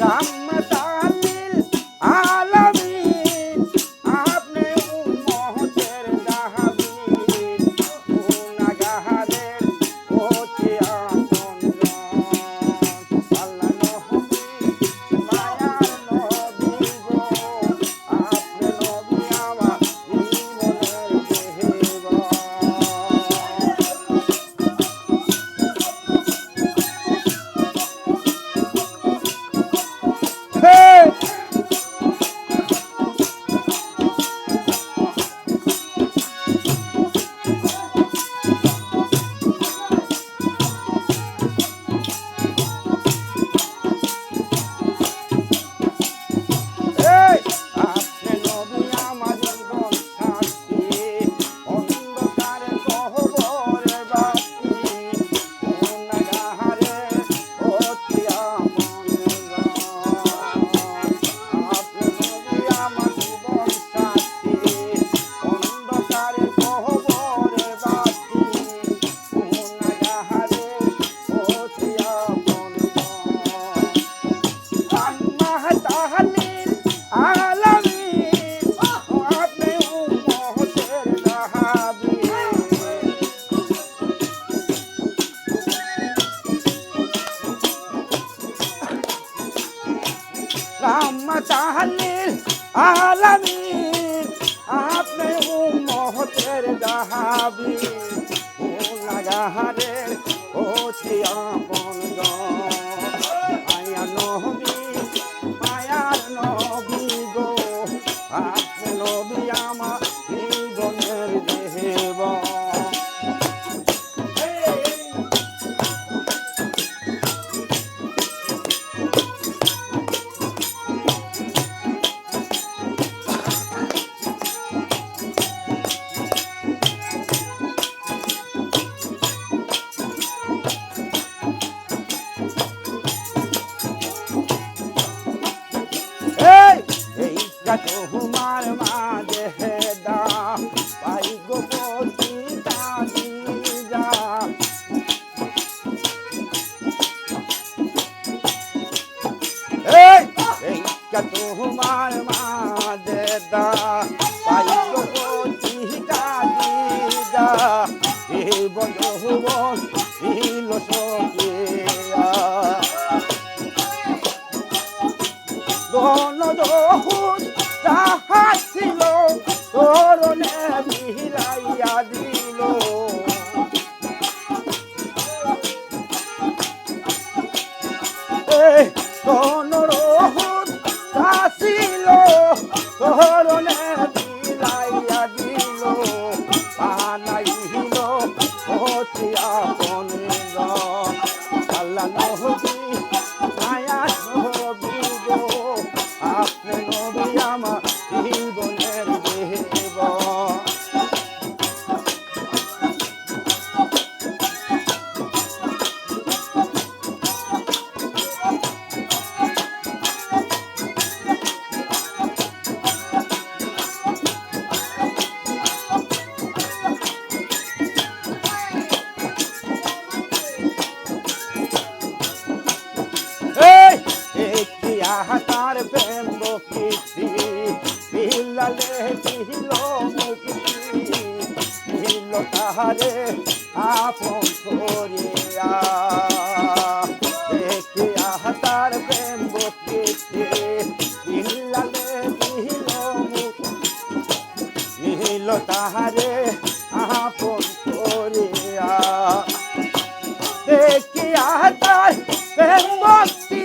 রাহমাতাল্লিল আলামিন আপনি উম্মতের দাহাবিন গুনাহগারের অতি আপনজন আল্লাহ নবী মায়ার নবী গো আপনি নবী আমার জীবনের দেহবন আপনি নবী আমার জীবন সাথী অন্ধকারে গহ্বরে বাতি গুনাহগারের অতি আপনজন আপনি নবী আমার জীবন সাথী অন্ধকারে গহ্বরে বাতি গুনাহগারের অতি আপনজন রাহমাতাল্লিল আলামিন আপনি উম্মতের দাহাবিন রাহমাতাল্লিল আলামিন আপনি উম্মতের দাহাবিন গুনাহগারের অতি আপনজন আয়া নবী মায়ার নবী গো আপনি নবী আমার জীবনের দেহবন এইটা তোমার মাঝে হেদা পাই গো পতি কাঁদি যা এইটা তোমার মাঝে দা পাই গো পতি কাঁদি যা এই বন্ধুবন ছিল সখিয়া গণদহুদ জাহাজ ছিল তোরণে মিলাইয়া দিল গণদহুদ ছিল তোরণে মিলাইয়া দিল বানাইল অতি আপনজন আল্লাহ নবী মায়ার নবী গো আপনি নবী আমার জীবনের দেহবন তার প্রেম বকিছি পিলালে দিল মুক্তি দিল তাহারে আপন করিয়া দেখিয়া তার প্রেম বকিছি পিলালে দিল মুক্তি দিল তাহারে আপন করিয়া দেখিয়া তার প্রেম বকিছি